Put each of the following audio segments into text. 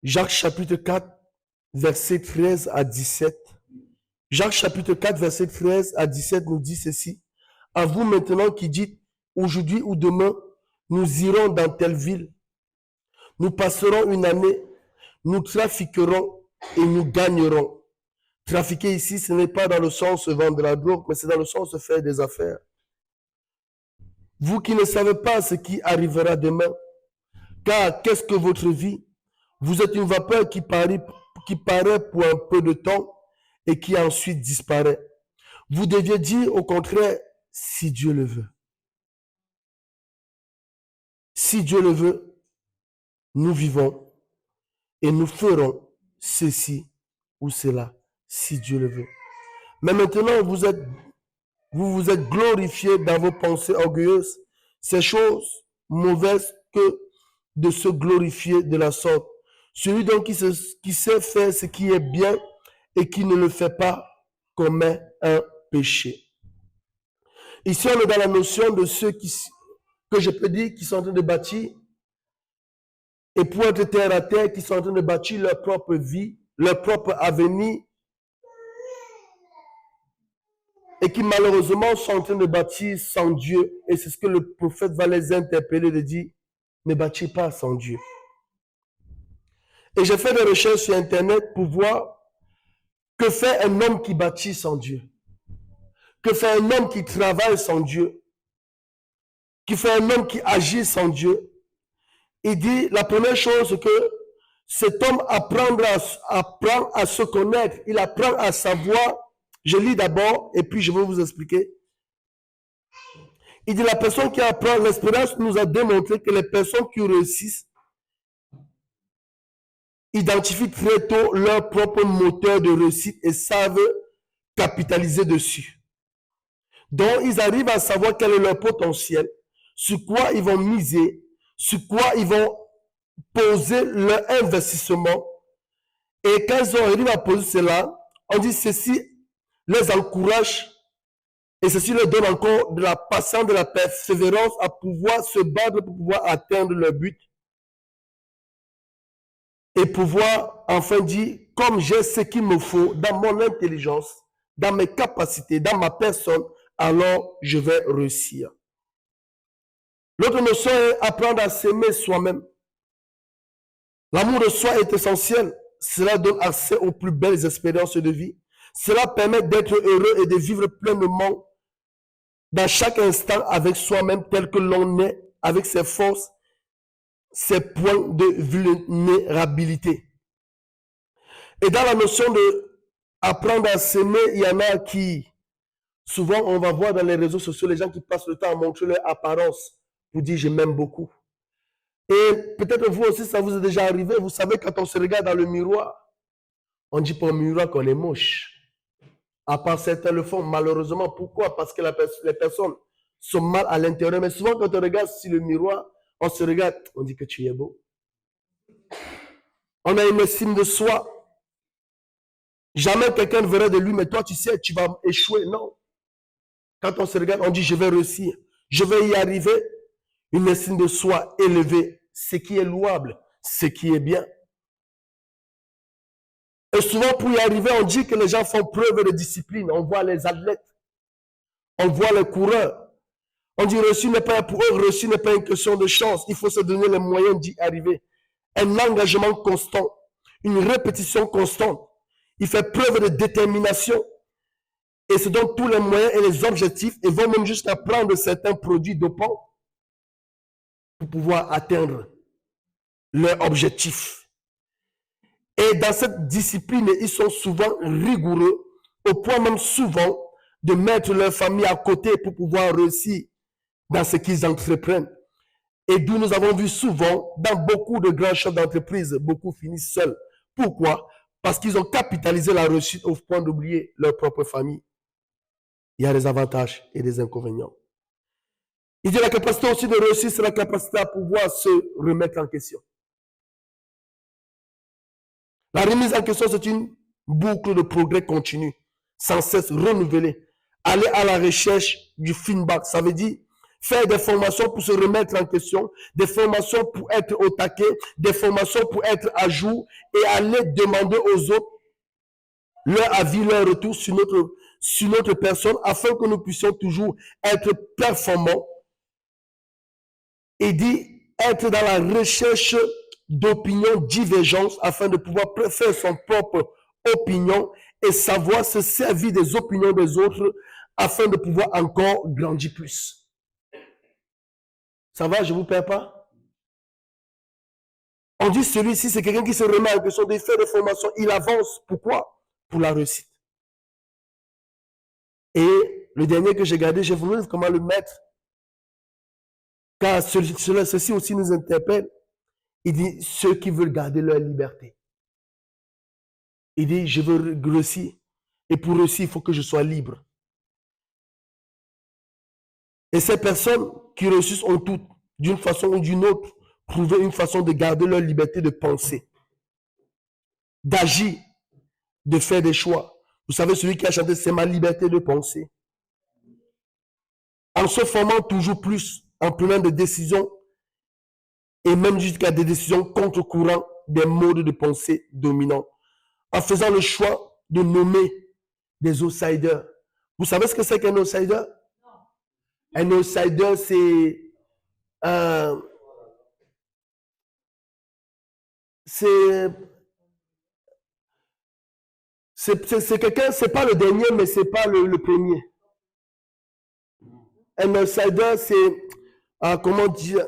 Jacques chapitre 4, verset 13 à 17. Jacques chapitre 4, verset 13 à 17 nous dit ceci. À vous maintenant qui dites, aujourd'hui ou demain, nous irons dans telle ville. Nous passerons une année, nous trafiquerons et nous gagnerons. Trafiquer ici, ce n'est pas dans le sens vendre de la drogue, mais c'est dans le sens faire des affaires. Vous qui ne savez pas ce qui arrivera demain, car qu'est-ce que votre vie? Vous êtes une vapeur qui paraît pour un peu de temps et qui ensuite disparaît. Vous deviez dire au contraire, si Dieu le veut. Si Dieu le veut, nous vivons et nous ferons ceci ou cela, si Dieu le veut. Mais maintenant, vous vous êtes glorifiés dans vos pensées orgueilleuses. C'est chose mauvaise que de se glorifier de la sorte. Celui donc qui sait faire ce qui est bien et qui ne le fait pas commet un péché. Ici, on est dans la notion de ceux que je peux dire qui sont en train de bâtir, et pour être terre à terre, qui sont en train de bâtir leur propre vie, leur propre avenir, et qui malheureusement sont en train de bâtir sans Dieu. Et c'est ce que le prophète va les interpeller de dire, ne bâtis pas sans Dieu. Et j'ai fait des recherches sur Internet pour voir que fait un homme qui bâtit sans Dieu, que fait un homme qui travaille sans Dieu, qui fait un homme qui agit sans Dieu. Il dit, la première chose, c'est que cet homme apprend à se connaître, il apprend à savoir. Je lis d'abord et puis je vais vous expliquer. Il dit, la personne qui apprend, l'expérience nous a démontré que les personnes qui réussissent identifient très tôt leur propre moteur de réussite et savent capitaliser dessus. Donc, ils arrivent à savoir quel est leur potentiel, sur quoi ils vont miser, sur quoi ils vont poser leur investissement. Et quand ils arrivent à poser cela, on dit ceci les encourage et ceci leur donne encore de la patience, de la persévérance à pouvoir se battre pour pouvoir atteindre leur but. Et pouvoir enfin dire, comme j'ai ce qu'il me faut dans mon intelligence, dans mes capacités, dans ma personne, alors je vais réussir. L'autre notion est apprendre à s'aimer soi-même. L'amour de soi est essentiel. Cela donne accès aux plus belles expériences de vie. Cela permet d'être heureux et de vivre pleinement dans chaque instant avec soi-même tel que l'on est, avec ses forces, ses points de vulnérabilité. Et dans la notion de apprendre à s'aimer, il y en a qui, souvent on va voir dans les réseaux sociaux, les gens qui passent le temps à montrer leur apparence pour dire je m'aime beaucoup. Et peut-être vous aussi, ça vous est déjà arrivé. Vous savez, quand on se regarde dans le miroir, on dit pas au miroir qu'on est moche. À part certains le font, malheureusement. Pourquoi? Parce que les personnes sont mal à l'intérieur. Mais souvent, quand on regarde sur le miroir, on se regarde, on dit que tu es beau. On a une estime de soi. Jamais quelqu'un ne verra de lui, mais toi, tu sais, tu vas échouer. Non. Quand on se regarde, on dit, je vais réussir. Je vais y arriver. Une estime de soi élevée. Ce qui est louable. Ce qui est bien. Et souvent, pour y arriver, on dit que les gens font preuve de discipline. On voit les athlètes. On voit les coureurs. On dit réussir n'est pas pour eux, réussir n'est pas une question de chance. Il faut se donner les moyens d'y arriver. Un engagement constant. Une répétition constante. Il fait preuve de détermination. Et se donne tous les moyens et les objectifs. Et vont même jusqu'à prendre certains produits dopants pour pouvoir atteindre leur objectif. Et dans cette discipline, ils sont souvent rigoureux, au point même souvent de mettre leur famille à côté pour pouvoir réussir dans ce qu'ils entreprennent. Et d'où nous avons vu souvent, dans beaucoup de grands chefs d'entreprise, beaucoup finissent seuls. Pourquoi? Parce qu'ils ont capitalisé la réussite au point d'oublier leur propre famille. Il y a des avantages et des inconvénients. Il dit la capacité aussi de réussir, c'est la capacité à pouvoir se remettre en question. La remise en question, c'est une boucle de progrès continu, sans cesse renouvelée. Aller à la recherche du feedback, ça veut dire faire des formations pour se remettre en question, des formations pour être au taquet, des formations pour être à jour et aller demander aux autres leur avis, leur retour sur notre personne afin que nous puissions toujours être performants et dit être dans la recherche d'opinions divergentes afin de pouvoir faire son propre opinion et savoir se servir des opinions des autres afin de pouvoir encore grandir plus. Ça va, je ne vous perds pas? On dit celui-ci, c'est quelqu'un qui se remet en question, des faits de formation. Il avance. Pourquoi? Pour la réussite. Et le dernier que j'ai gardé, j'ai voulu comment le mettre. Car ceci aussi nous interpelle. Il dit, ceux qui veulent garder leur liberté. Il dit, je veux réussir. Et pour réussir, il faut que je sois libre. Et ces personnes qui réussissent ont toutes, d'une façon ou d'une autre, trouvé une façon de garder leur liberté de penser, d'agir, de faire des choix. Vous savez, celui qui a chanté, c'est ma liberté de penser. En se formant toujours plus, en prenant des décisions, et même jusqu'à des décisions contre-courant des modes de pensée dominants. En faisant le choix de nommer des outsiders. Vous savez ce que c'est qu'un outsider? Un outsider, c'est quelqu'un, c'est pas le dernier, mais c'est pas le premier. Un outsider, c'est, comment dire,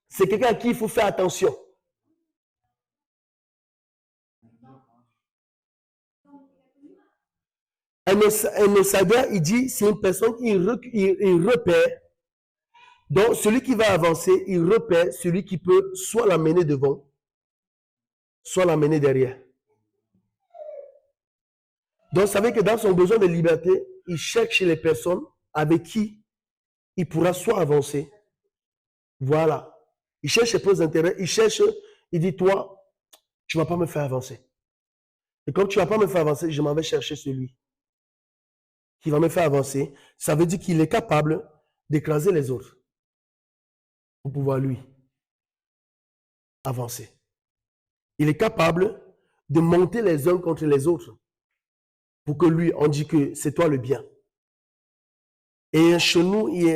c'est quelqu'un à qui il faut faire attention. Un outsider, il dit, c'est une personne qui il repère. Donc, celui qui va avancer, il repère celui qui peut soit l'amener devant, soit l'amener derrière. Donc, vous savez que dans son besoin de liberté, il cherche chez les personnes avec qui il pourra soit avancer. Voilà. Il cherche ses propres intérêts. Il dit, toi, tu ne vas pas me faire avancer. Et comme tu ne vas pas me faire avancer, je m'en vais chercher celui qui va me faire avancer. Ça veut dire qu'il est capable d'écraser les autres pour pouvoir, lui, avancer. Il est capable de monter les uns contre les autres pour que lui, on dit que c'est toi le bien. Et chez nous, il y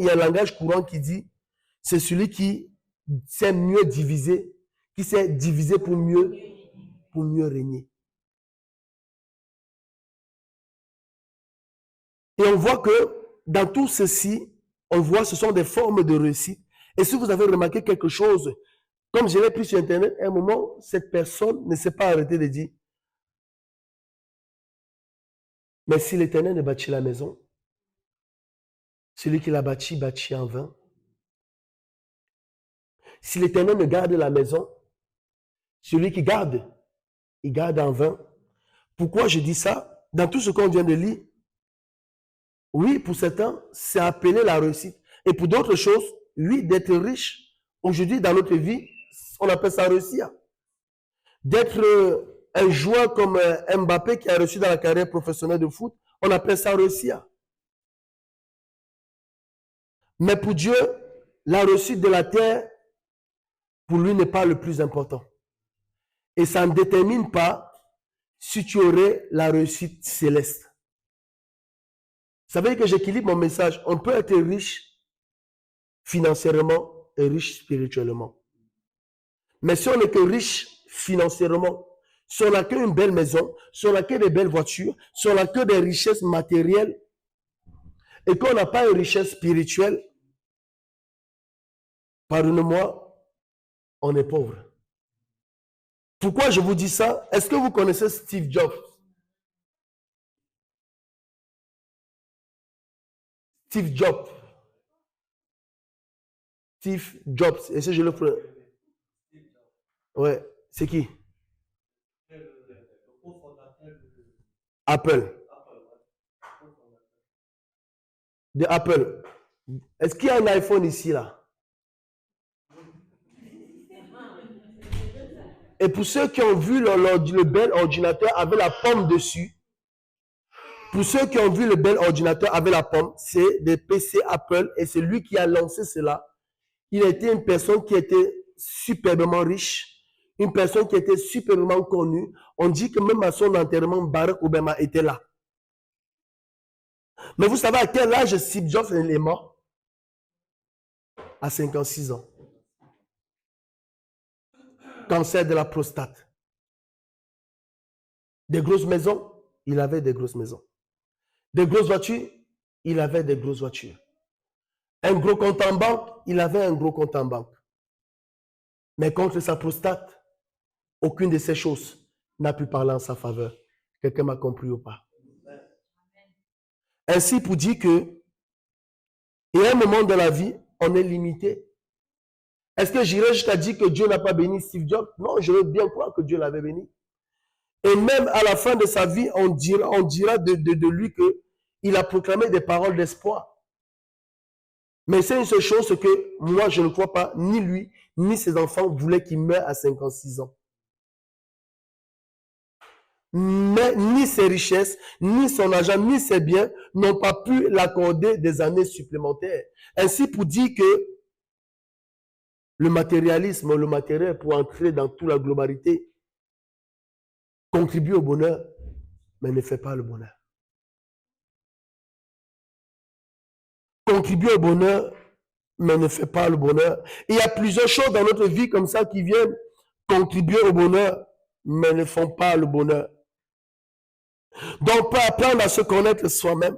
a un langage courant qui dit, c'est celui qui sait mieux diviser, qui sait diviser pour mieux régner. Et on voit que dans tout ceci, on voit ce sont des formes de réussite. Et si vous avez remarqué quelque chose, comme je l'ai pris sur Internet, à un moment, cette personne ne s'est pas arrêtée de dire, mais si l'Éternel ne bâtit la maison, celui qui l'a bâti, bâtit en vain. Si l'Éternel ne garde la maison, celui qui garde, il garde en vain. Pourquoi je dis ça? Dans tout ce qu'on vient de lire, oui, pour certains, c'est appelé la réussite. Et pour d'autres choses, oui, d'être riche. Aujourd'hui, dans notre vie, on appelle ça réussir. D'être un joueur comme Mbappé qui a réussi dans la carrière professionnelle de foot, on appelle ça réussir. Mais pour Dieu, la réussite de la terre, pour lui, n'est pas le plus important. Et ça ne détermine pas si tu aurais la réussite céleste. Ça veut dire que j'équilibre mon message. On peut être riche financièrement et riche spirituellement. Mais si on n'est que riche financièrement, si on n'a qu'une belle maison, si on n'a que des belles voitures, si on n'a que des richesses matérielles, et qu'on n'a pas une richesse spirituelle, pardonnez-moi, on est pauvre. Pourquoi je vous dis ça? Est-ce que vous connaissez Steve Jobs? Steve Jobs. Steve Jobs. Est-ce que je le ferai? Ouais, c'est qui? Apple. De Apple. Est-ce qu'il y a un iPhone ici, là? Et pour ceux qui ont vu le bel ordinateur avec la pomme dessus, Pour ceux qui ont vu le bel ordinateur avec la pomme, c'est des PC Apple et c'est lui qui a lancé cela. Il était une personne qui était superbement riche, une personne qui était superbement connue. On dit que même à son enterrement, Barack Obama était là. Mais vous savez à quel âge Steve Jobs est mort? À 56 ans. Cancer de la prostate. Des grosses maisons, il avait des grosses maisons. Des grosses voitures, il avait des grosses voitures. Un gros compte en banque, il avait un gros compte en banque. Mais contre sa prostate, aucune de ces choses n'a pu parler en sa faveur. Quelqu'un m'a compris ou pas? Ainsi pour dire que, il y a un moment de la vie, on est limité. Est-ce que j'irais jusqu'à dire que Dieu n'a pas béni Steve Jobs? Non, je veux bien croire que Dieu l'avait béni. Et même à la fin de sa vie, on dira de lui qu'il a proclamé des paroles d'espoir. Mais c'est une seule chose que moi, je ne crois pas, ni lui, ni ses enfants voulaient qu'il meure à 56 ans. Mais ni ses richesses, ni son argent, ni ses biens n'ont pas pu l'accorder des années supplémentaires. Ainsi pour dire que le matérialisme, le matériel, pour entrer dans toute la globalité, contribue au bonheur, mais ne fait pas le bonheur. Contribue au bonheur, mais ne fait pas le bonheur. Il y a plusieurs choses dans notre vie comme ça qui viennent contribuer au bonheur, mais ne font pas le bonheur. Donc, on peut apprendre à se connaître soi-même,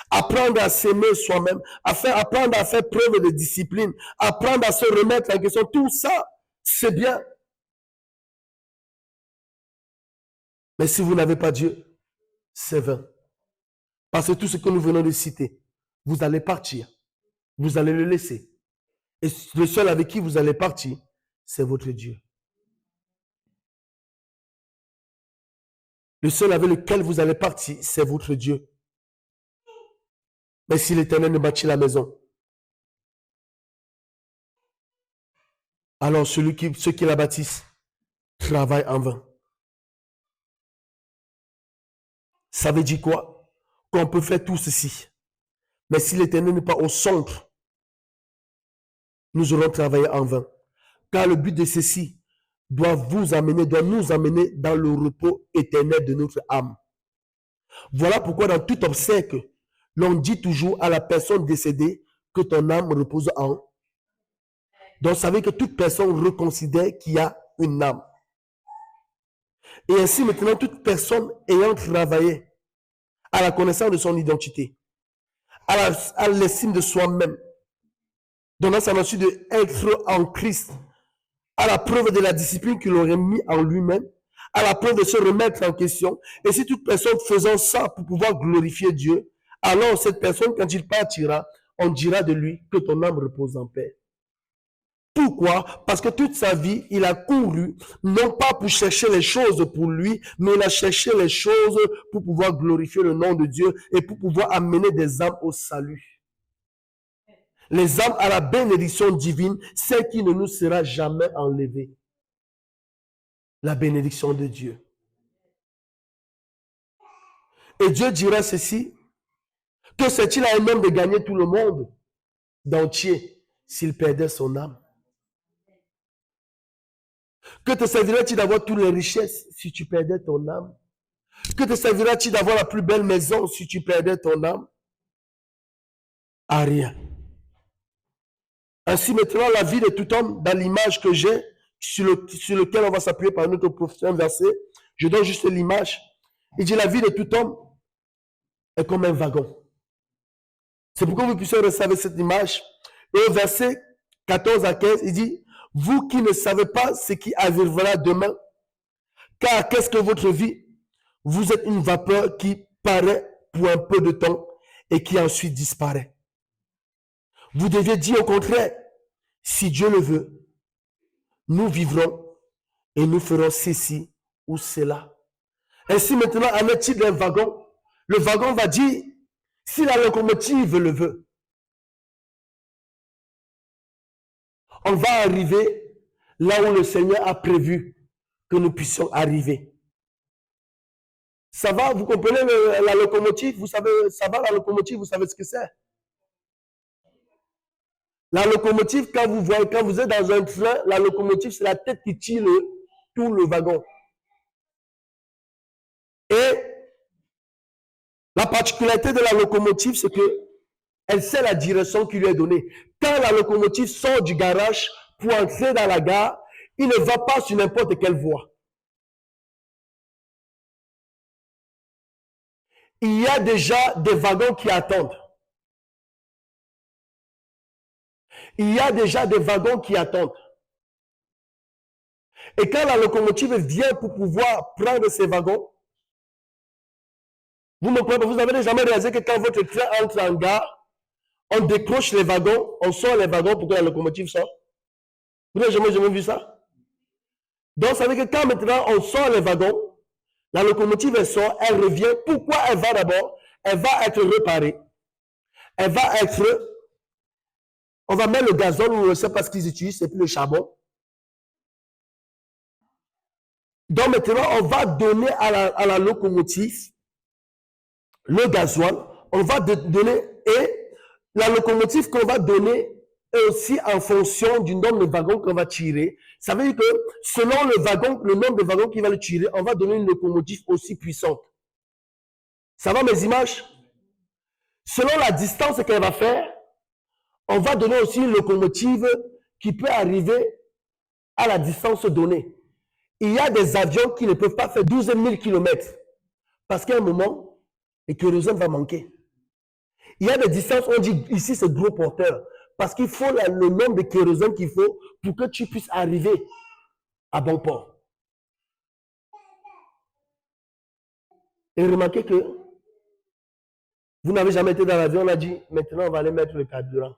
apprendre à s'aimer soi-même, apprendre à faire preuve de discipline, apprendre à se remettre en question. Tout ça, c'est bien. Mais si vous n'avez pas Dieu, c'est vain. Parce que tout ce que nous venons de citer, vous allez partir. Vous allez le laisser. Et le seul avec qui vous allez partir, c'est votre Dieu. Le seul avec lequel vous allez partir, c'est votre Dieu. Mais si l'Éternel ne bâtit la maison, alors ceux qui la bâtissent travaillent en vain. Ça veut dire quoi? Qu'on peut faire tout ceci. Mais si l'Éternel n'est pas au centre, nous aurons travaillé en vain. Car le but de ceci doit nous amener dans le repos éternel de notre âme. Voilà pourquoi dans tout obsèque, l'on dit toujours à la personne décédée que ton âme repose en. Donc, ça veut dire que toute personne reconsidère qu'il y a une âme. Et ainsi, maintenant, toute personne ayant travaillé à la connaissance de son identité, à l'estime de soi-même, donnant sa notion d'être en Christ, à la preuve de la discipline qu'il aurait mis en lui-même, à la preuve de se remettre en question. Et si toute personne faisant ça pour pouvoir glorifier Dieu, alors cette personne, quand il partira, on dira de lui que ton âme repose en paix. Pourquoi? Parce que toute sa vie, il a couru, non pas pour chercher les choses pour lui, mais il a cherché les choses pour pouvoir glorifier le nom de Dieu et pour pouvoir amener des âmes au salut. Les âmes à la bénédiction divine, celle qui ne nous sera jamais enlevée. La bénédiction de Dieu. Et Dieu dira ceci, que c'est-il à un homme de gagner tout le monde d'entier s'il perdait son âme? Que te servirait-il d'avoir toutes les richesses si tu perdais ton âme? Que te servirait-il d'avoir la plus belle maison si tu perdais ton âme? À rien. Ainsi maintenant, la vie de tout homme, dans l'image que j'ai, sur lequel on va s'appuyer par notre prochain verset, je donne juste l'image. Il dit la vie de tout homme est comme un wagon. C'est pourquoi vous puissiez recevoir cette image. Et au verset 14 à 15, il dit, vous qui ne savez pas ce qui arrivera demain, car qu'est-ce que votre vie? Vous êtes une vapeur qui paraît pour un peu de temps et qui ensuite disparaît. Vous deviez dire au contraire, si Dieu le veut, nous vivrons et nous ferons ceci ou cela. Ainsi maintenant, en est-il d'un wagon? Le wagon va dire, si la locomotive le veut, on va arriver là où le Seigneur a prévu que nous puissions arriver. Ça va, vous comprenez la locomotive? Vous savez, ça va la locomotive, vous savez ce que c'est? La locomotive, quand vous voyez, quand vous êtes dans un train, la locomotive, c'est la tête qui tire tout le wagon. Et la particularité de la locomotive, c'est que elle sait la direction qui lui est donnée. Quand la locomotive sort du garage pour entrer dans la gare, il ne va pas sur n'importe quelle voie. Il y a déjà des wagons qui attendent. Il y a déjà des wagons qui attendent. Et quand la locomotive vient pour pouvoir prendre ces wagons, vous avez jamais réalisé que quand votre train entre en gare, on décroche les wagons, on sort les wagons pour que la locomotive sorte. Vous n'avez jamais vu ça? Donc, ça veut dire que quand maintenant on sort les wagons, la locomotive elle sort, elle revient. Pourquoi elle va d'abord? Elle va être réparée. Elle va être... On va mettre le gazole, ou je ne sais pas ce qu'ils utilisent, c'est plus le charbon. Donc maintenant, on va donner à la locomotive le gasoil. On va donner, et la locomotive qu'on va donner est aussi en fonction du nombre de wagons qu'on va tirer. Ça veut dire que selon le nombre de wagons qu'il va le tirer, on va donner une locomotive aussi puissante. Ça va mes images? Selon la distance qu'elle va faire, on va donner aussi une locomotive qui peut arriver à la distance donnée. Il y a des avions qui ne peuvent pas faire 12 000 km parce qu'à un moment, le kérosène va manquer. Il y a des distances où on dit ici c'est gros porteur parce qu'il faut le nombre de kérosène qu'il faut pour que tu puisses arriver à bon port. Et remarquez que vous n'avez jamais été dans l'avion, on a dit maintenant on va aller mettre le carburant.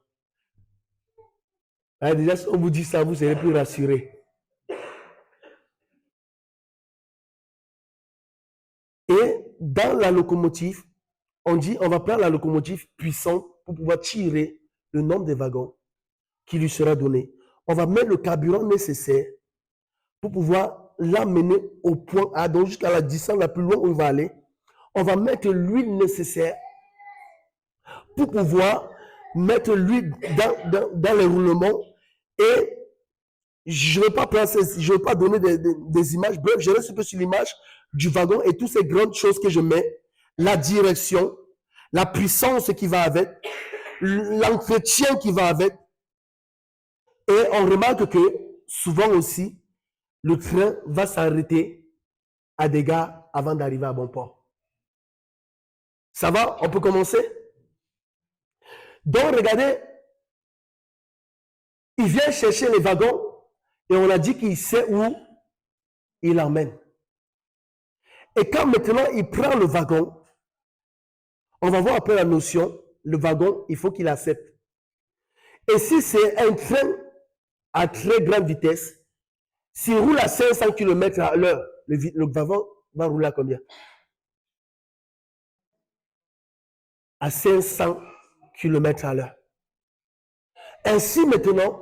Alors, déjà, si on vous dit ça, vous serez plus rassuré. Et dans la locomotive, on dit on va prendre la locomotive puissante pour pouvoir tirer le nombre de wagons qui lui sera donné. On va mettre le carburant nécessaire pour pouvoir l'amener au point A, donc jusqu'à la distance la plus loin où il va aller. On va mettre l'huile nécessaire pour pouvoir mettre l'huile dans les roulements. Et je ne vais pas donner des images. Bref, je reste un peu sur l'image du wagon et toutes ces grandes choses que je mets. La direction, la puissance qui va avec, l'entretien qui va avec. Et on remarque que souvent aussi, le train va s'arrêter à des gares avant d'arriver à bon port. Ça va? On peut commencer? Donc, regardez, il vient chercher les wagons et on a dit qu'il sait où il l'emmène. Et quand maintenant il prend le wagon, on va voir après la notion, le wagon, il faut qu'il accepte. Et si c'est un train à très grande vitesse, s'il roule à 500 km à l'heure, le wagon va rouler à combien? À 500 km à l'heure. Ainsi maintenant,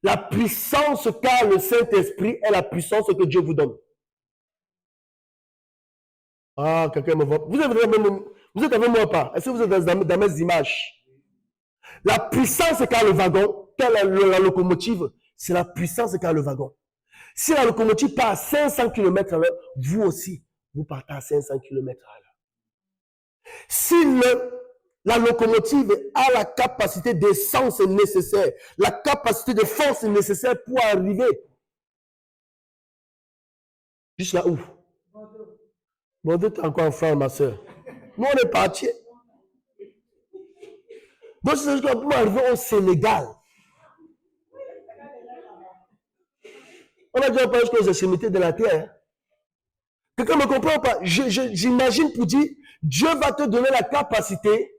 la puissance qu'a le Saint-Esprit est la puissance que Dieu vous donne. Ah, quelqu'un me voit. Vous êtes avec moi ou pas? Est-ce que vous êtes dans mes images? La puissance qu'a le wagon, qu'a la locomotive, c'est la puissance qu'a le wagon. Si la locomotive part à 500 km à l'heure, vous aussi, vous partez à 500 km à l'heure. Si la locomotive a la capacité d'essence nécessaire, la capacité de force nécessaire pour arriver juste là où? Bon, vous êtes encore en France, ma soeur. Nous, on est parti. Donc, c'est juste pour arriver au Sénégal. On a déjà parlé jusqu'aux extrémités de la terre. Quelqu'un ne me comprend pas? J'imagine pour dire, Dieu va te donner la capacité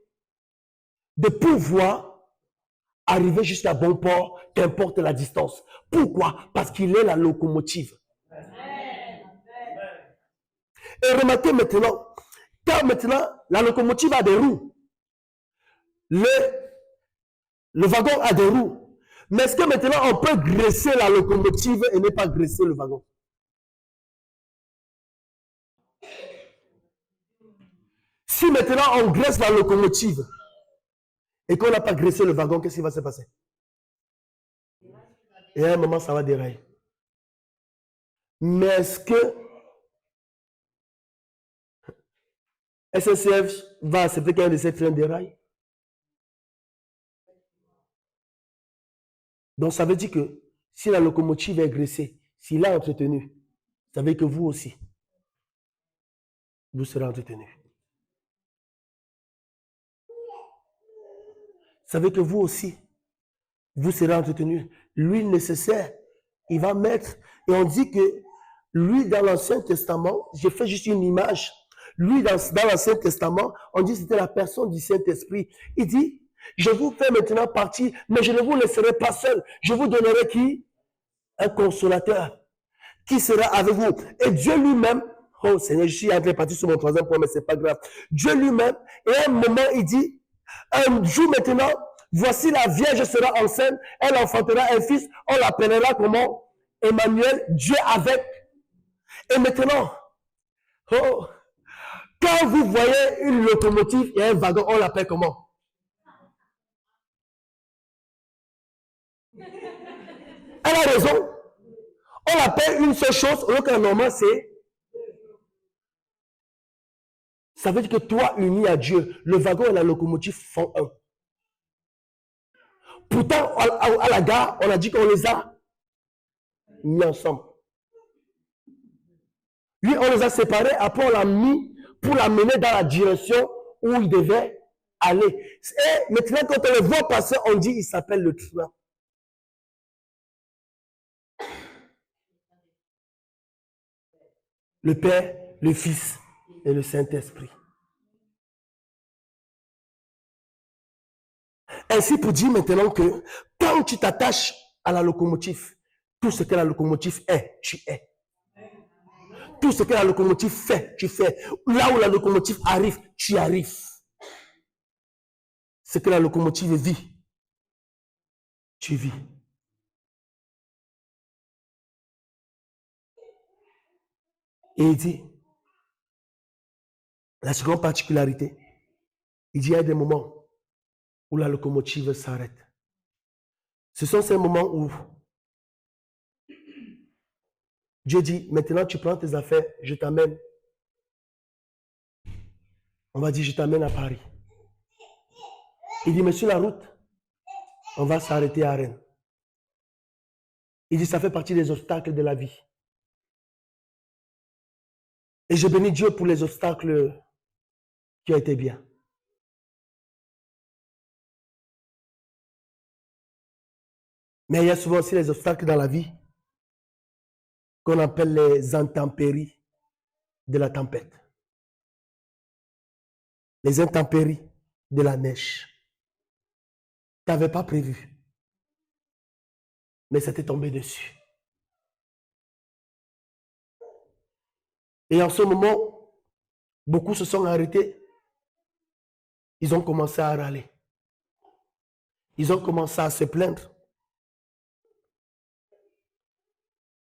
de pouvoir arriver jusqu'à bon port, qu'importe la distance. Pourquoi? Parce qu'il est la locomotive. Et remarquez maintenant, quand maintenant la locomotive a des roues, le wagon a des roues, mais est-ce que maintenant on peut graisser la locomotive et ne pas graisser le wagon? Si maintenant on graisse la locomotive et qu'on n'a pas graissé le wagon, qu'est-ce qui va se passer? Et à un moment, ça va dérailler. Mais est-ce que SNCF va accepter qu'un de ces trains déraille? Donc ça veut dire que si la locomotive est graissée, s'il est entretenu, ça veut dire que vous aussi, vous serez entretenu. Ça veut dire que vous aussi, vous serez entretenu. L'huile nécessaire, il va mettre, et on dit que l'huile dans l'Ancien Testament, j'ai fait juste une image, l'huile dans l'Ancien Testament, on dit que c'était la personne du Saint-Esprit. Il dit, je vous fais maintenant partie, mais je ne vous laisserai pas seul. Je vous donnerai qui? Un consolateur qui sera avec vous. Et Dieu lui-même, oh Seigneur, je suis en train de partir sur mon troisième point, mais ce n'est pas grave. Dieu lui-même, et à un moment, il dit, un jour maintenant, voici la Vierge sera enceinte, elle enfantera un fils, on l'appellera comment? Emmanuel, Dieu avec. Et maintenant, oh, quand vous voyez une locomotive et un wagon, on l'appelle comment? Elle a raison. On l'appelle une seule chose, alors qu'en normal, c'est... Ça veut dire que toi, uni à Dieu, le wagon et la locomotive font un. Pourtant, à la gare, on a dit qu'on les a mis ensemble. Lui, on les a séparés, après on l'a mis pour l'amener dans la direction où il devait aller. Et maintenant, quand on le voit passer, on dit il s'appelle le train. Le Père, le Fils et le Saint-Esprit. Ainsi pour dire maintenant que quand tu t'attaches à la locomotive, tout ce que la locomotive est, tu es. Tout ce que la locomotive fait, tu fais. Là où la locomotive arrive, tu arrives. Ce que la locomotive vit, tu vis. Et il dit, la seconde particularité, il dit, il y a des moments où la locomotive s'arrête. Ce sont ces moments où Dieu dit, maintenant tu prends tes affaires, je t'amène. On va dire, je t'amène à Paris. Il dit, mais sur la route, on va s'arrêter à Rennes. Il dit, ça fait partie des obstacles de la vie. Et je bénis Dieu pour les obstacles qui ont été bien. Mais il y a souvent aussi les obstacles dans la vie qu'on appelle les intempéries de la tempête. Les intempéries de la neige. Tu n'avais pas prévu. Mais ça t'est tombé dessus. Et en ce moment, beaucoup se sont arrêtés. Ils ont commencé à râler. Ils ont commencé à se plaindre.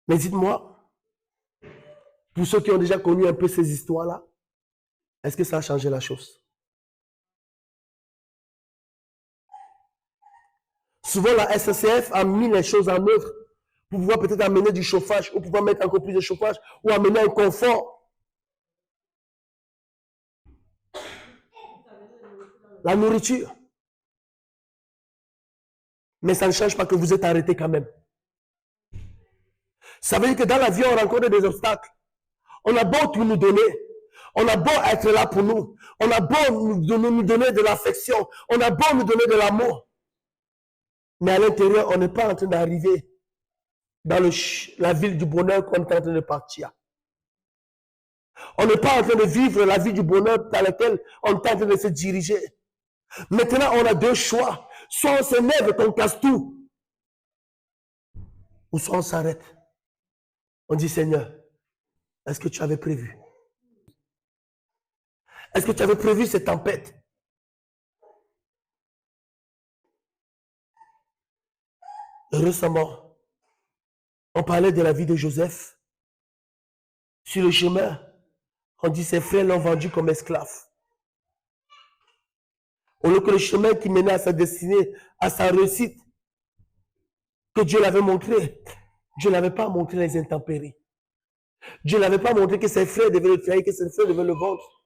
Mais dites-moi, pour ceux qui ont déjà connu un peu ces histoires-là, est-ce que ça a changé la chose? Souvent, la SNCF a mis les choses en œuvre pour pouvoir peut-être amener du chauffage, ou pouvoir mettre encore plus de chauffage, ou amener un confort. La nourriture. Mais ça ne change pas que vous êtes arrêté quand même. Ça veut dire que dans la vie, on rencontre des obstacles. On a beau tout nous donner. On a beau être là pour nous. On a beau nous donner de l'affection. On a beau nous donner de l'amour. Mais à l'intérieur, on n'est pas en train d'arriver dans la ville du bonheur qu'on est en train de partir. On n'est pas en train de vivre la vie du bonheur dans laquelle on est en train de se diriger. Maintenant, on a deux choix. Soit on s'énerve et qu'on casse tout. Ou soit on s'arrête. On dit, Seigneur, est-ce que tu avais prévu? Est-ce que tu avais prévu cette tempête? Récemment, on parlait de la vie de Joseph. Sur le chemin, on dit ses frères l'ont vendu comme esclave. Au lieu que le chemin qui menait à sa destinée, à sa réussite, que Dieu l'avait montré, Dieu n'avait pas montré les intempéries. Dieu n'avait pas montré que ses frères devaient le trahir, que ses frères devaient le vendre.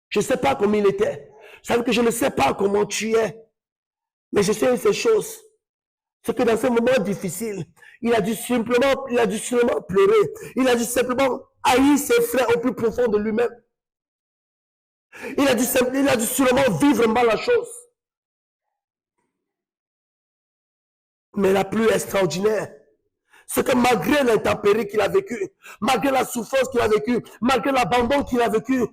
Je ne sais pas comment il était. Vous savez que je ne sais pas comment tu es. Mais je sais une seule chose. C'est que dans ce moment difficile, il a dû simplement pleurer. Il a dû simplement haïr ses frères au plus profond de lui-même. Il a dû sûrement vivre mal la chose. Mais la plus extraordinaire, c'est que malgré l'intempérie qu'il a vécu, malgré la souffrance qu'il a vécue, malgré l'abandon qu'il a vécu,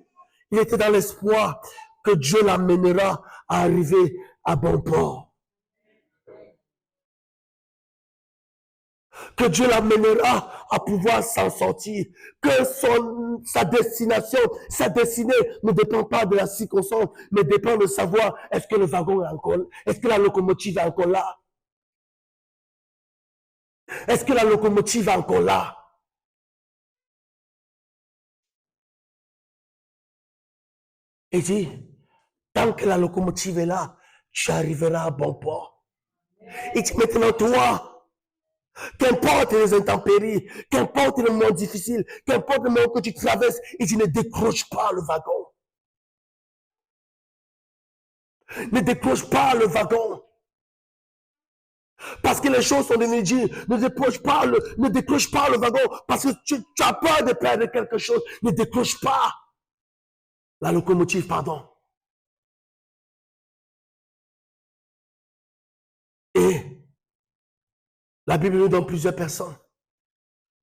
il était dans l'espoir que Dieu l'amènera à arriver à bon port. Que Dieu l'amènera à pouvoir s'en sortir. Que sa destination, sa destinée ne dépend pas de la circonstance, mais dépend de savoir est-ce que le wagon est encore là, est-ce que la locomotive est encore là. Est-ce que la locomotive est encore là? Il dit, tant que la locomotive est là, tu arriveras à bon port. Il dit, maintenant toi, qu'importe les intempéries, qu'importe le moment difficile, qu'importe le moment que tu traverses, il dit, ne décroche pas le wagon. Ne décroche pas le wagon. Parce que les choses sont devenues dures. Ne décroche pas le wagon. Parce que tu as peur de perdre quelque chose. Ne décroche pas la locomotive, pardon. Et la Bible nous donne plusieurs personnes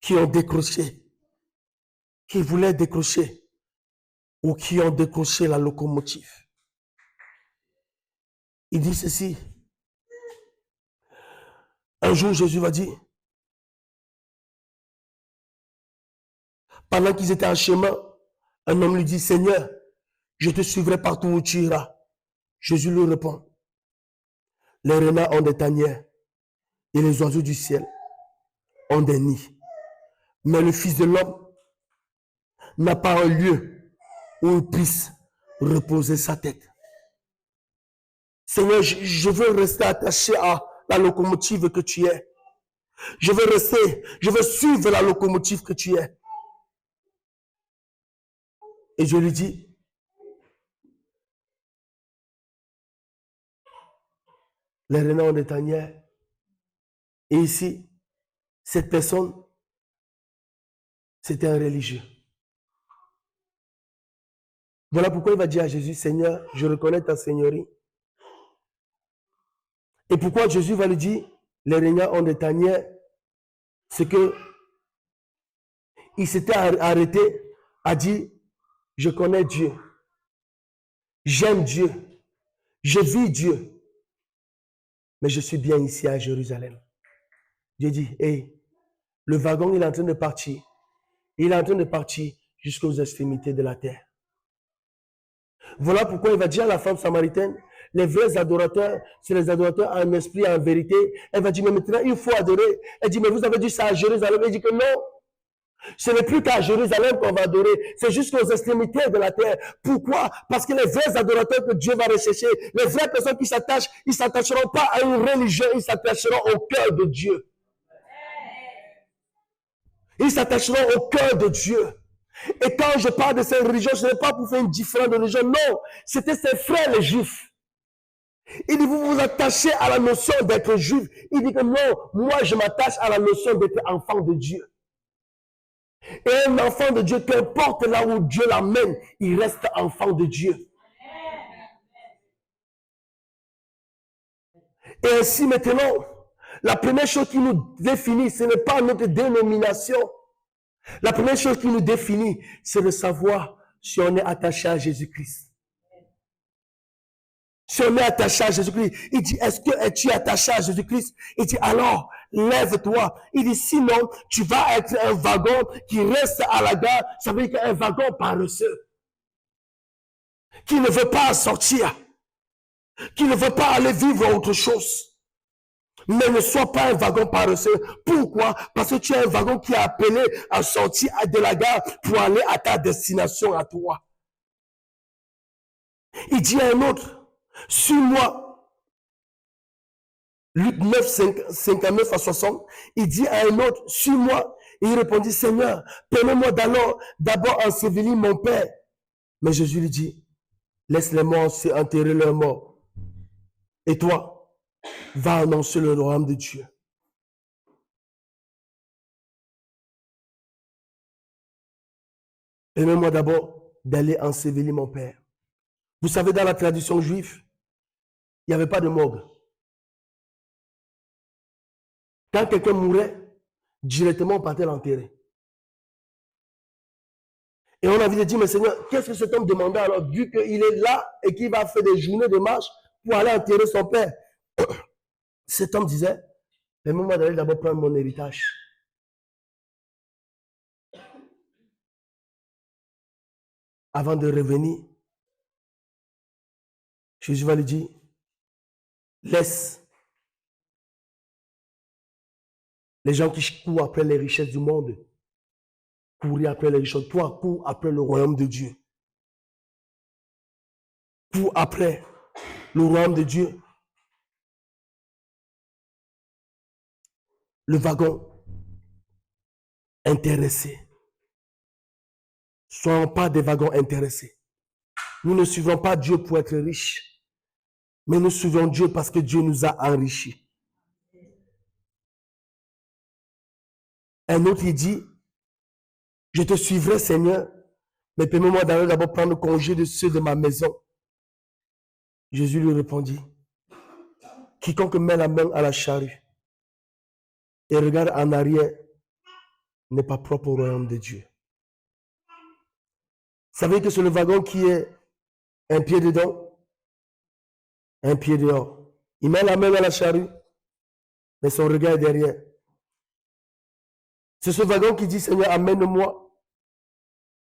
qui ont décroché, qui voulaient décrocher, ou qui ont décroché la locomotive. Il dit ceci. Un jour, Jésus va dire, pendant qu'ils étaient en chemin, un homme lui dit, Seigneur, je te suivrai partout où tu iras. Jésus lui répond, les renards ont des tanières et les oiseaux du ciel ont des nids. Mais le Fils de l'homme n'a pas un lieu où il puisse reposer sa tête. Seigneur, je veux rester attaché à la locomotive que tu es. Je veux suivre la locomotive que tu es. Et je lui dis, les renards ont des tanières. Et ici, cette personne, c'était un religieux. Voilà pourquoi il va dire à Jésus, Seigneur, je reconnais ta seigneurie. Et pourquoi Jésus va lui dire, les renards ont des tanières, c'est que il s'était arrêté à dire, je connais Dieu, j'aime Dieu, je vis Dieu, mais je suis bien ici à Jérusalem. Dieu dit, hey, le wagon il est en train de partir. Il est en train de partir jusqu'aux extrémités de la terre. Voilà pourquoi il va dire à la femme samaritaine, les vrais adorateurs, c'est les adorateurs en esprit et en vérité. Elle va dire, mais maintenant, il faut adorer. Elle dit, mais vous avez dit ça à Jérusalem. Elle dit que non, ce n'est plus qu'à Jérusalem qu'on va adorer. C'est jusqu'aux extrémités de la terre. Pourquoi? Parce que les vrais adorateurs que Dieu va rechercher, les vraies personnes qui s'attachent, ils ne s'attacheront pas à une religion, ils s'attacheront au cœur de Dieu. Ils s'attacheront au cœur de Dieu. Et quand je parle de cette religion, ce n'est pas pour faire une différence de religion. Non, c'était ses frères les juifs. Il dit, vous vous attachez à la notion d'être juif. Il dit que non, moi je m'attache à la notion d'être enfant de Dieu. Et un enfant de Dieu, qu'importe là où Dieu l'amène, il reste enfant de Dieu. Et ainsi maintenant, la première chose qui nous définit, ce n'est pas notre dénomination. La première chose qui nous définit, c'est de savoir si on est attaché à Jésus-Christ. Si on est attaché à Jésus-Christ, il dit, est-ce que tu es attaché à Jésus-Christ? Il dit, alors, lève-toi. Il dit, sinon, tu vas être un wagon qui reste à la gare. Ça veut dire qu'un wagon paresseux, qui ne veut pas sortir, qui ne veut pas aller vivre autre chose. Mais ne sois pas un wagon paresseux. Pourquoi? Parce que tu es un wagon qui est appelé à sortir de la gare pour aller à ta destination à toi. Il dit à un autre, suis-moi. Luc 9, 59 à 60, il dit à un autre, suis-moi. Et il répondit, Seigneur, permets-moi d'abord ensevelir mon père. Mais Jésus lui dit, laisse les morts enterrer leurs morts. Et toi, va annoncer le royaume de Dieu. Permets-moi d'abord d'aller ensevelir mon père. Vous savez, dans la tradition juive, il n'y avait pas de morgue. Quand quelqu'un mourait, directement on partait l'enterrer. Et on a envie de dire, mais Seigneur, qu'est-ce que cet homme demandait alors, vu qu'il est là et qu'il va faire des journées de marche pour aller enterrer son père? Cet homme disait, permets-moi d'aller d'abord prendre mon héritage. Avant de revenir, Jésus va lui dire, laisse les gens qui courent après les richesses du monde courir après les richesses. Toi, cours après le royaume de Dieu. Cours après le royaume de Dieu. Le wagon intéressé. Soyons pas des wagons intéressés. Nous ne suivons pas Dieu pour être riches, mais nous suivons Dieu parce que Dieu nous a enrichis. Un autre, il dit, je te suivrai, Seigneur, mais permets-moi d'aller d'abord prendre congé de ceux de ma maison. Jésus lui répondit, quiconque met la main à la charrue et regarde en arrière n'est pas propre au royaume de Dieu. Vous savez que c'est le wagon qui est un pied dedans, un pied dehors. Il met la main à la charrue, mais son regard est derrière. C'est ce wagon qui dit, Seigneur, amène-moi,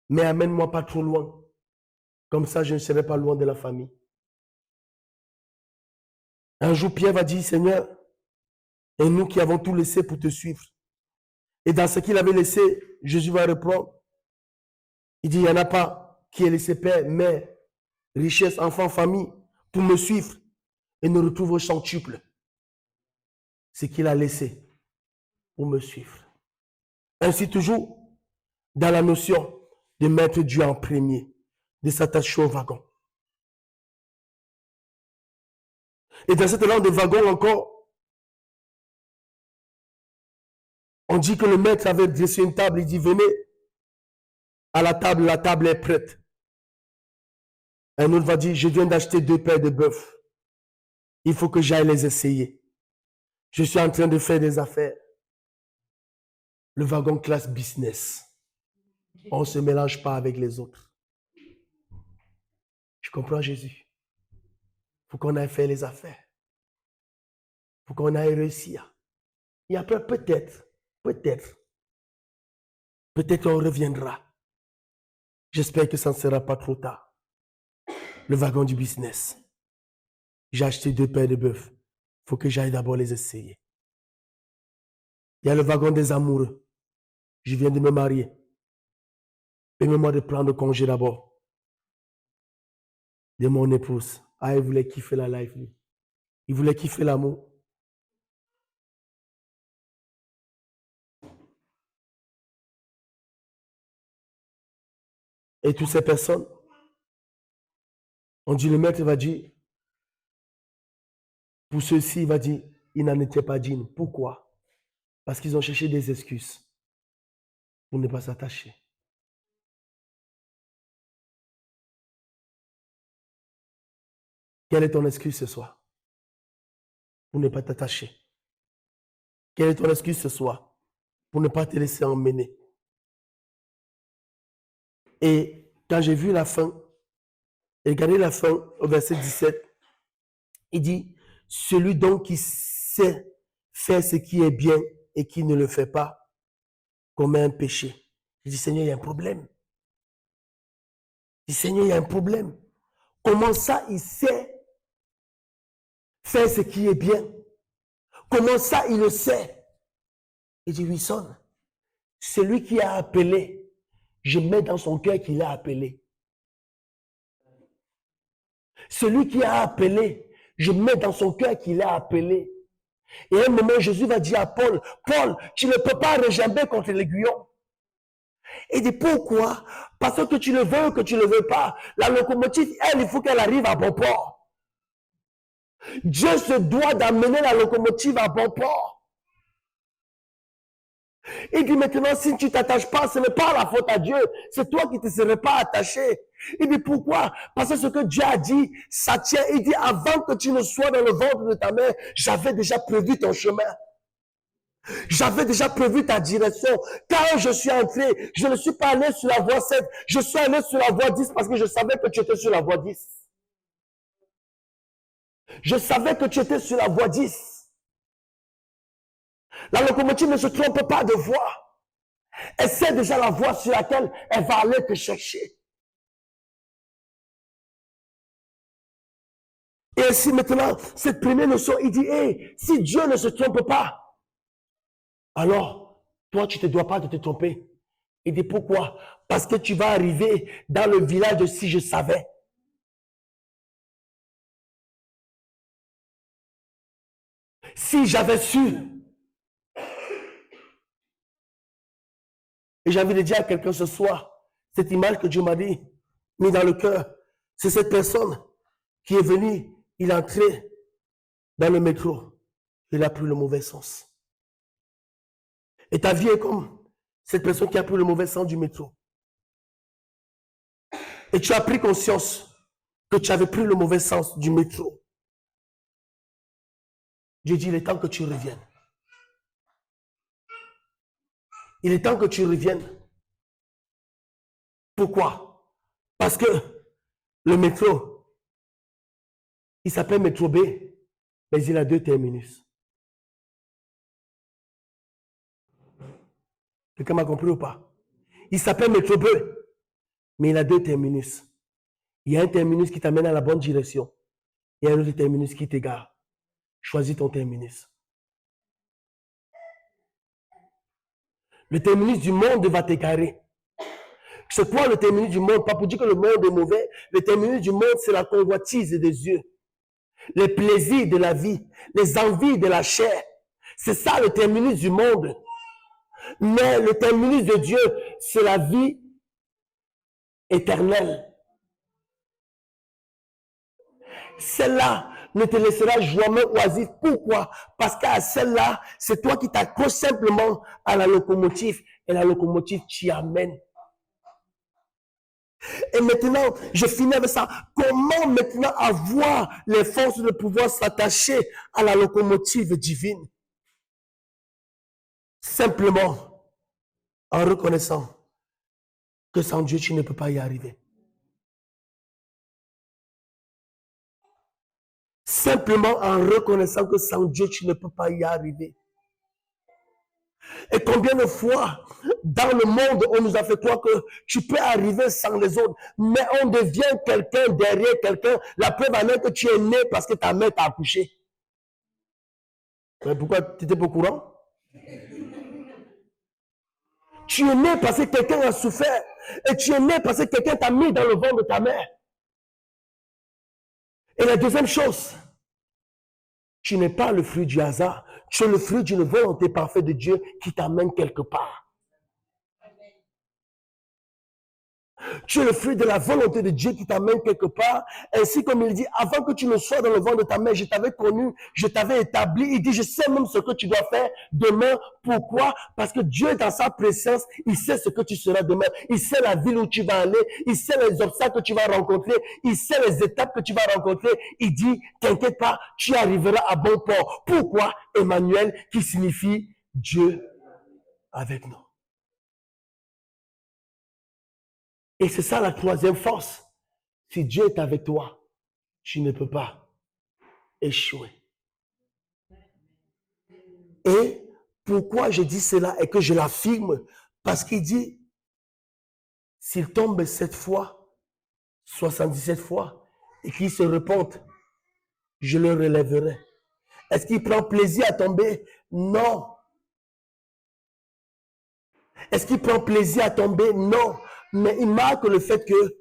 mais amène-moi pas trop loin. Comme ça, je ne serai pas loin de la famille. Un jour, Pierre va dire, Seigneur, et nous qui avons tout laissé pour te suivre. Et dans ce qu'il avait laissé, Jésus va reprendre. Il dit, il n'y en a pas qui ait laissé père, mère, richesse, enfant, famille, pour me suivre et ne retrouve au centuple ce qu'il a laissé pour me suivre. Ainsi toujours, dans la notion de mettre Dieu en premier, de s'attacher au wagon. Et dans cette langue de wagon encore, on dit que le maître avait dressé une table, il dit, venez à la table est prête. Un autre va dire, je viens d'acheter 2 paires de bœufs. Il faut que j'aille les essayer. Je suis en train de faire des affaires. Le wagon classe business. On ne se mélange pas avec les autres. Je comprends Jésus. Il faut qu'on aille faire les affaires. Il faut qu'on aille réussir. Et après, peut-être on reviendra. J'espère que ça ne sera pas trop tard. Le wagon du business. J'ai acheté 2 paires de bœufs. Il faut que j'aille d'abord les essayer. Il y a le wagon des amoureux. Je viens de me marier. Permets-moi de prendre congé d'abord de mon épouse. Ah, il voulait kiffer la life, lui. Il voulait kiffer l'amour. Et toutes ces personnes, on dit, le maître va dire, pour ceux-ci, il va dire, ils n'en étaient pas dignes. Pourquoi? Parce qu'ils ont cherché des excuses pour ne pas s'attacher. Quelle est ton excuse ce soir? Pour ne pas t'attacher. Quelle est ton excuse ce soir? Pour ne pas te laisser emmener. Et quand j'ai vu la fin, et regardez la fin au verset 17, il dit, celui donc qui sait faire ce qui est bien et qui ne le fait pas, commet un péché. Je dis, Seigneur, il y a un problème. Je dis, Seigneur, il y a un problème. Comment ça, il sait faire ce qui est bien? Comment ça, il le sait? Il dit, Wilson, celui qui a appelé, je mets dans son cœur qu'il a appelé. Celui qui a appelé, je mets dans son cœur qu'il a appelé. Et à un moment, Jésus va dire à Paul, Paul, tu ne peux pas rejamber contre l'aiguillon. Et dit pourquoi? Parce que tu le veux ou que tu ne le veux pas. La locomotive, elle, il faut qu'elle arrive à bon port. Dieu se doit d'amener la locomotive à bon port. Il dit maintenant, si tu ne t'attaches pas, ce n'est pas la faute à Dieu. C'est toi qui ne te serais pas attaché. Il dit pourquoi? Parce que ce que Dieu a dit, ça tient. Il dit avant que tu ne sois dans le ventre de ta mère, j'avais déjà prévu ton chemin. J'avais déjà prévu ta direction. Quand je suis entré, je ne suis pas allé sur la voie 7. Je suis allé sur la voie 10 parce que je savais que tu étais sur la voie 10. Je savais que tu étais sur la voie 10. La locomotive ne se trompe pas de voie. Elle sait déjà la voie sur laquelle elle va aller te chercher. Et ainsi maintenant, cette première notion, il dit, hey, si Dieu ne se trompe pas, alors, toi, tu ne te dois pas de te tromper. Il dit pourquoi? Parce que tu vas arriver dans le village de si je savais. Si j'avais su. Et j'ai envie de dire à quelqu'un ce soir, cette image que Dieu m'a dit, mis dans le cœur, c'est cette personne qui est venue, il est entré dans le métro, il a pris le mauvais sens. Et ta vie est comme cette personne qui a pris le mauvais sens du métro. Et tu as pris conscience que tu avais pris le mauvais sens du métro. Dieu dit, il est temps que tu reviennes. Il est temps que tu reviennes. Pourquoi? Parce que le métro, il s'appelle métro B, mais il a 2 terminus. Quelqu'un m'a compris ou pas? Il s'appelle métro B, mais il a 2 terminus. Il y a un terminus qui t'amène à la bonne direction. Il y a un autre terminus qui t'égare. Choisis ton terminus. Le terminus du monde va t'égarer. C'est quoi le terminus du monde? Pas pour dire que le monde est mauvais. Le terminus du monde, c'est la convoitise des yeux. Les plaisirs de la vie. Les envies de la chair. C'est ça le terminus du monde. Mais le terminus de Dieu, c'est la vie éternelle. Celle-là ne te laissera jamais oisif. Pourquoi? Parce qu'à celle-là, c'est toi qui t'accroches simplement à la locomotive. Et la locomotive t'y amène. Et maintenant, je finis avec ça. Comment maintenant avoir les forces de pouvoir s'attacher à la locomotive divine? Simplement en reconnaissant que sans Dieu, tu ne peux pas y arriver. Simplement en reconnaissant que sans Dieu, tu ne peux pas y arriver. Et combien de fois, dans le monde, on nous a fait croire que tu peux arriver sans les autres, mais on devient quelqu'un derrière quelqu'un. La preuve en est que tu es né parce que ta mère t'a accouché. Mais pourquoi tu n'étais pas au courant? Tu es né parce que quelqu'un a souffert. Et tu es né parce que quelqu'un t'a mis dans le ventre de ta mère. Et la deuxième chose, tu n'es pas le fruit du hasard. Tu es le fruit d'une volonté parfaite de Dieu qui t'amène quelque part. Tu es le fruit de la volonté de Dieu qui t'amène quelque part. Ainsi comme il dit, avant que tu ne sois dans le ventre de ta mère, je t'avais connu, je t'avais établi. Il dit, je sais même ce que tu dois faire demain. Pourquoi? Parce que Dieu, dans sa présence, il sait ce que tu seras demain. Il sait la ville où tu vas aller. Il sait les obstacles que tu vas rencontrer. Il sait les étapes que tu vas rencontrer. Il dit, t'inquiète pas, tu arriveras à bon port. Pourquoi? Emmanuel, qui signifie Dieu avec nous. Et c'est ça la troisième force. Si Dieu est avec toi, tu ne peux pas échouer. Et pourquoi je dis cela et que je l'affirme? Parce qu'il dit, s'il tombe 7 fois, 77 fois, et qu'il se repente, je le relèverai. Est-ce qu'il prend plaisir à tomber? Non. Est-ce qu'il prend plaisir à tomber? Non. Mais il marque le fait que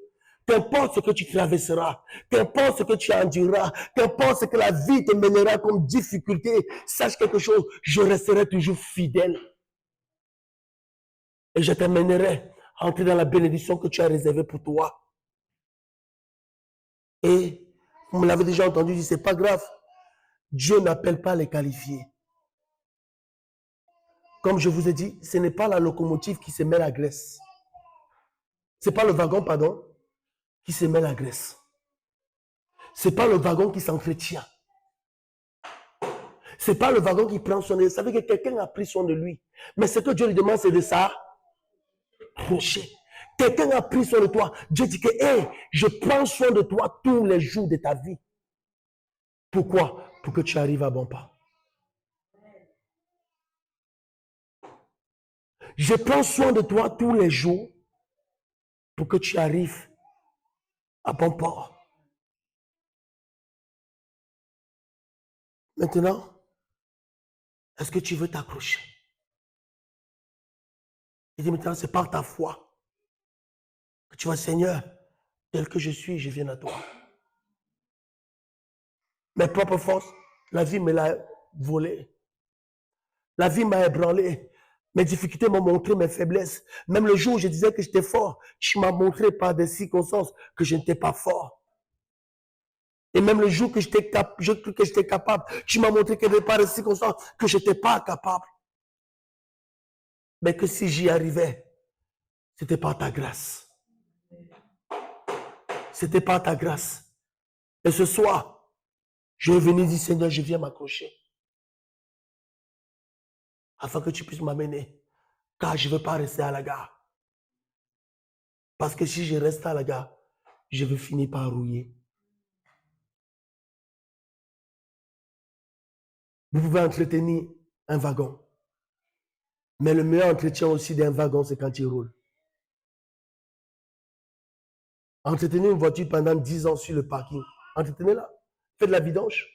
Qu'importe ce que tu traverseras, qu'importe ce que tu endureras, qu'importe ce que la vie te mènera comme difficulté, sache quelque chose, je resterai toujours fidèle. Et je t'amènerai à entrer dans la bénédiction que tu as réservée pour toi. Et vous me l'avez déjà entendu dire, c'est pas grave. Dieu n'appelle pas les qualifiés. Comme je vous ai dit, ce n'est pas la locomotive qui se met la graisse. Ce n'est pas le wagon, pardon, qui se met la graisse. Ce n'est pas le wagon qui s'entretient. Ce n'est pas le wagon qui prend soin de lui. Ça veut dire que quelqu'un a pris soin de lui. Mais ce que Dieu lui demande, c'est de s'approcher. Quelqu'un a pris soin de toi. Dieu dit que, hey, je prends soin de toi tous les jours de ta vie. Pourquoi? Pour que tu arrives à bon pas. Je prends soin de toi tous les jours pour que tu arrives à bon port. Maintenant, est-ce que tu veux t'accrocher? Il dit maintenant, c'est par ta foi que tu vas, Seigneur, tel que je suis, je viens à toi. Mes propres forces, la vie me l'a volé. La vie m'a ébranlé. Mes difficultés m'ont montré mes faiblesses. Même le jour où je disais que j'étais fort, tu m'as montré par des circonstances que je n'étais pas fort. Et même le jour que j'étais capable, tu m'as montré que par des circonstances que je n'étais pas capable. Mais que si j'y arrivais, c'était par ta grâce. C'était par ta grâce. Et ce soir, je vais venir dire, Seigneur, je viens m'accrocher. Afin que tu puisses m'amener. Car je ne veux pas rester à la gare. Parce que si je reste à la gare, je vais finir par rouiller. Vous pouvez entretenir un wagon. Mais le meilleur entretien aussi d'un wagon, c'est quand il roule. Entretenez une voiture pendant 10 ans sur le parking. Entretenez-la. Faites de la vidange.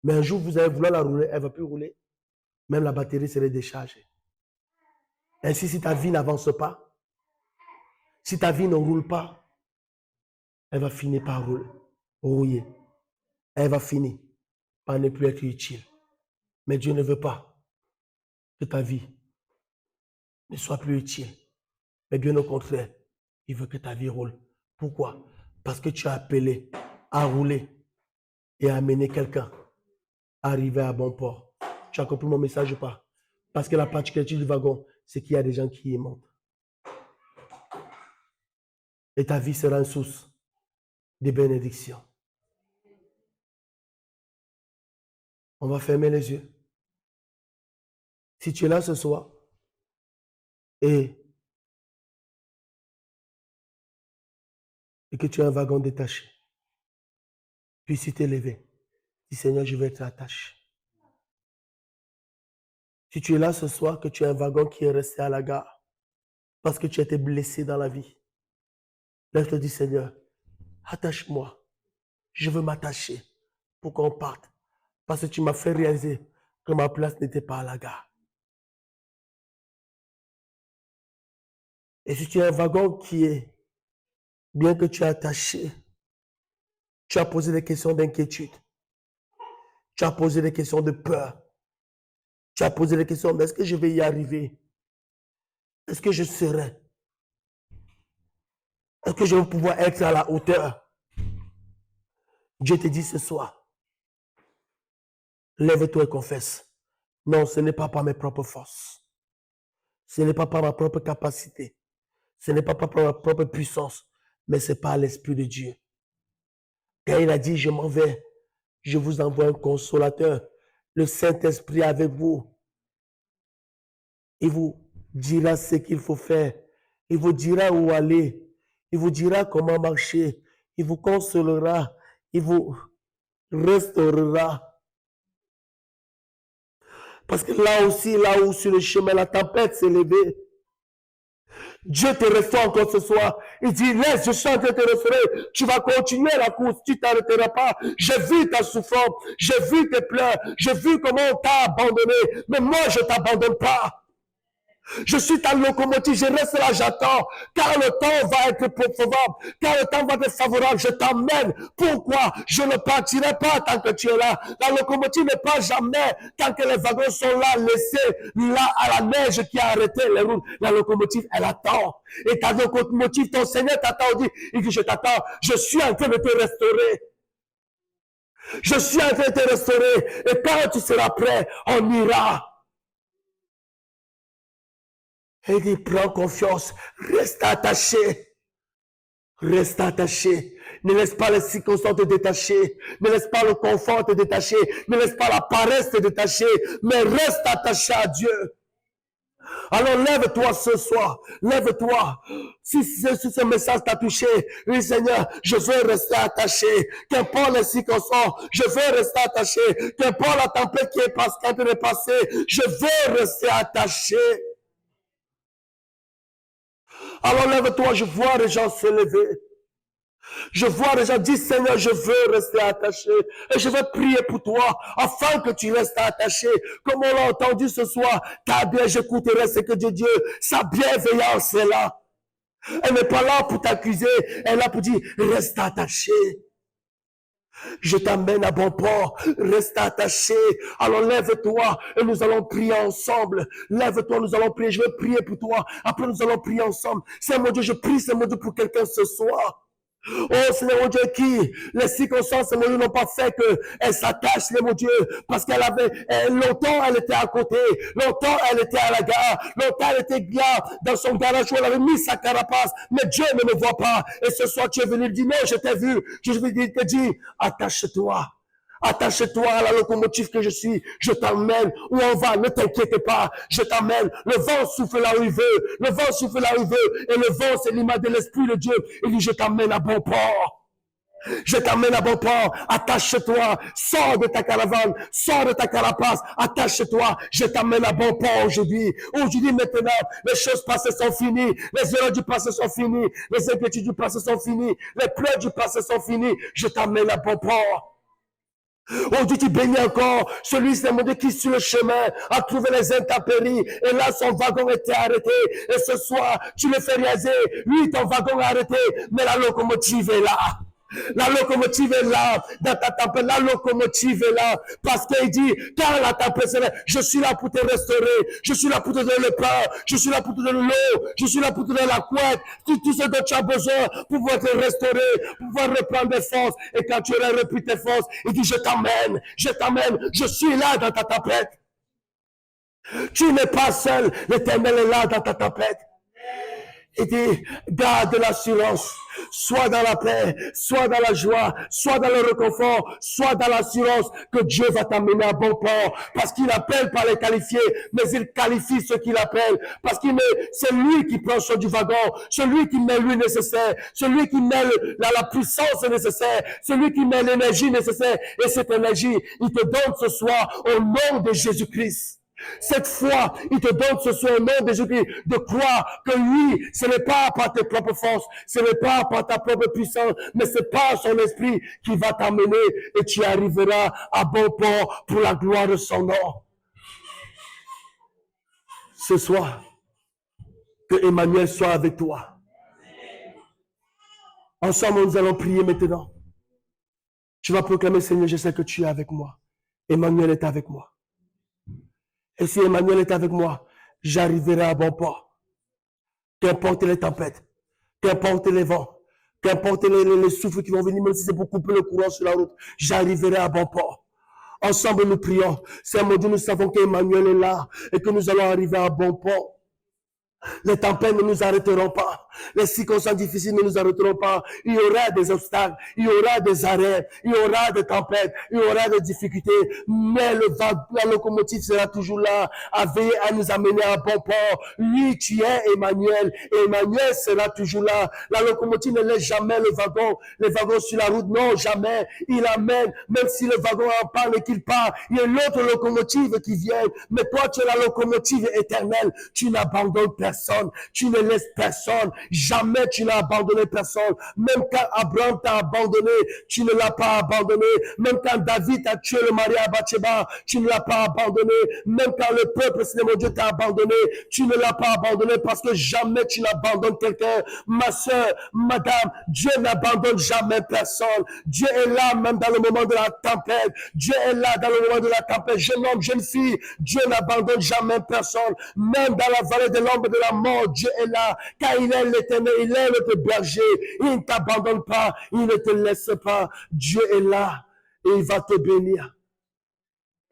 Mais un jour, vous allez vouloir la rouler, elle ne va plus rouler. Même la batterie serait déchargée. Ainsi, si ta vie n'avance pas, si ta vie ne roule pas, elle va finir par rouiller. Elle va finir par ne plus être utile. Mais Dieu ne veut pas que ta vie ne soit plus utile. Mais bien au contraire, il veut que ta vie roule. Pourquoi? Parce que tu as appelé à rouler et à amener quelqu'un à arriver à bon port. Tu as compris mon message ou pas? Parce que la particularité du wagon, c'est qu'il y a des gens qui y montent. Et ta vie sera une source de bénédiction. On va fermer les yeux. Si tu es là ce soir et que tu as un wagon détaché, puisses-tu t'élever. Dis Seigneur, je vais être attaché. Si tu es là ce soir, que tu as un wagon qui est resté à la gare, parce que tu as été blessé dans la vie, lève-toi, dis Seigneur, attache-moi. Je veux m'attacher pour qu'on parte. Parce que tu m'as fait réaliser que ma place n'était pas à la gare. Et si tu as un wagon qui est, bien que tu es attaché, tu as posé des questions d'inquiétude, tu as posé des questions de peur, tu as posé des questions, mais est-ce que je vais y arriver? Est-ce que je serai? Est-ce que je vais pouvoir être à la hauteur? Dieu te dit ce soir, lève-toi et confesse. Non, ce n'est pas par mes propres forces. Ce n'est pas par ma propre capacité. Ce n'est pas par ma propre puissance, mais c'est par l'Esprit de Dieu. Quand il a dit, je m'en vais, je vous envoie un consolateur, le Saint-Esprit avec vous. Il vous dira ce qu'il faut faire. Il vous dira où aller. Il vous dira comment marcher. Il vous consolera. Il vous restaurera. Parce que là aussi, là où sur le chemin, la tempête s'est levée, Dieu te restaure encore ce soir. Il dit, laisse, je suis en train de te restaurer. Tu vas continuer la course, tu ne t'arrêteras pas. J'ai vu ta souffrance, j'ai vu tes pleurs, j'ai vu comment on t'a abandonné. Mais moi, je ne t'abandonne pas. Je suis ta locomotive, je reste là, j'attends. Car le temps va être favorable. Car le temps va être favorable, je t'emmène. Pourquoi? Je ne partirai pas tant que tu es là. La locomotive ne part jamais tant que les wagons sont là, laissés là à la neige qui a arrêté les routes. La locomotive, elle attend. Et ta locomotive, ton Seigneur t'attend, il dit, je t'attends. Je suis en train de te restaurer. Je suis en train de te restaurer. Et quand tu seras prêt, on ira. Et il dit, prends confiance, reste attaché. Reste attaché. Ne laisse pas les circonstances te détacher. Ne laisse pas le confort te détacher. Ne laisse pas la paresse te détacher. Mais reste attaché à Dieu. Alors lève-toi ce soir. Lève-toi. Si ce message t'a touché, oui Seigneur, je veux rester attaché. Qu'importe les circonstances, je veux rester attaché. Qu'importe la tempête qui est en train de passer, je veux rester attaché. Alors lève-toi, je vois les gens se lever. Je vois les gens dire, Seigneur, je veux rester attaché. Et je vais prier pour toi, afin que tu restes attaché. Comme on l'a entendu ce soir, ta bien, j'écouterai ce que Dieu dit. Sa bienveillance est là. Elle n'est pas là pour t'accuser. Elle est là pour dire, reste attaché. Je t'amène à bon port. Reste attaché. Alors lève-toi et nous allons prier ensemble. Lève-toi, nous allons prier. Je vais prier pour toi. Après, nous allons prier ensemble. Seigneur mon Dieu, je prie, Seigneur mon Dieu, pour quelqu'un ce soir. Oh Seigneur mon Dieu, qui les circonstances, Seigneur mon Dieu, n'ont pas fait qu'elle s'attache, Seigneur mon Dieu, parce qu'elle avait, longtemps elle était à côté, longtemps elle était à la gare, longtemps elle était là dans son garage où elle avait mis sa carapace, mais Dieu ne me voit pas. Et ce soir tu es venu dire, non, je t'ai vu, je te dis, attache-toi. Attache-toi à la locomotive que je suis. Je t'emmène où on va. Ne t'inquiète pas. Je t'emmène. Le vent souffle là où il veut. Le vent souffle là où il veut. Et le vent, c'est l'image de l'Esprit de Dieu. Il dit, je t'emmène à bon port. Je t'emmène à bon port. Attache-toi. Sors de ta caravane. Sors de ta carapace. Attache-toi. Je t'emmène à bon port aujourd'hui. Aujourd'hui, maintenant, les choses passées sont finies. Les erreurs du passé sont finies. Les inquiétudes du passé sont finies. Les pleurs du passé sont finies. Je t'emmène à bon port. Oh Dieu, tu bénis encore celui qui sur le chemin a trouvé les intempéries et là son wagon était arrêté et ce soir tu le fais réaliser, lui ton wagon est arrêté mais la locomotive est là. La locomotive est là, dans ta tempête, la locomotive est là, parce qu'il dit, quand la tempête est là, je suis là pour te restaurer, je suis là pour te donner le pain, je suis là pour te donner l'eau, je suis là pour te donner la couette, tout ce dont tu as besoin pour pouvoir te restaurer, pour pouvoir reprendre des forces, et quand tu auras repris tes forces, il dit, je t'emmène, je suis là dans ta tempête. Tu n'es pas seul, l'Éternel est là dans ta tempête. Il dit, garde l'assurance, soit dans la paix, soit dans la joie, soit dans le réconfort, soit dans l'assurance que Dieu va t'amener à bon port, parce qu'il appelle pas les qualifiés, mais il qualifie ceux qu'il appelle, parce qu'il c'est lui qui prend soin du wagon, celui qui met l'huile nécessaire, celui qui met la puissance nécessaire, celui qui met l'énergie nécessaire, et cette énergie, il te donne ce soir au nom de Jésus-Christ. Cette foi, il te donne ce soir au nom de Jésus de croire que lui, ce n'est pas par tes propres forces, ce n'est pas par ta propre puissance, mais c'est par son esprit qui va t'amener et tu arriveras à bon port pour la gloire de son nom. Ce soir, que Emmanuel soit avec toi. Ensemble, nous allons prier maintenant. Tu vas proclamer, Seigneur, je sais que tu es avec moi. Emmanuel est avec moi. Et si Emmanuel est avec moi, j'arriverai à bon port. Qu'importe les tempêtes, qu'importe les vents, qu'importe les souffles qui vont venir, même si c'est pour couper le courant sur la route, j'arriverai à bon port. Ensemble, nous prions. Seigneur mon Dieu, nous savons qu'Emmanuel est là et que nous allons arriver à bon port. Les tempêtes ne nous arrêteront pas. Les circonstances difficiles ne nous arrêteront pas. Il y aura des obstacles, il y aura des arrêts, il y aura des tempêtes, il y aura des difficultés. Mais la locomotive sera toujours là, à veiller à nous amener à bon port. Lui, tu es Emmanuel, et Emmanuel sera toujours là. La locomotive ne laisse jamais les wagons sur la route. Non, jamais. Il amène, même si le wagon en parle et qu'il part, il y a une autre locomotive qui vient. Mais toi, tu es la locomotive éternelle. Tu n'abandonnes personne. personne. Tu ne laisses personne. Jamais tu n'as abandonné personne. Même quand Abraham t'a abandonné, tu ne l'as pas abandonné. Même quand David a tué le mari à Bathsheba, tu ne l'as pas abandonné. Même quand le peuple, Seigneur mon Dieu, t'a abandonné, tu ne l'as pas abandonné parce que jamais tu n'abandonnes quelqu'un. Ma soeur, madame, Dieu n'abandonne jamais personne. Dieu est là même dans le moment de la tempête. Dieu est là dans le moment de la tempête. Jeune homme, jeune fille, Dieu n'abandonne jamais personne. Même dans la vallée de l'ombre de la mort, Dieu est là. Car il est l'Éternel, il est notre berger. Il ne t'abandonne pas, il ne te laisse pas. Dieu est là et il va te bénir.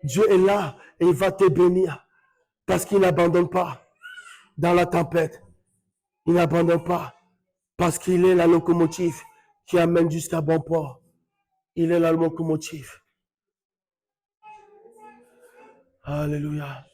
Dieu est là et il va te bénir. Parce qu'il n'abandonne pas dans la tempête. Il n'abandonne pas. Parce qu'il est la locomotive qui amène jusqu'à bon port. Il est la locomotive. Alléluia.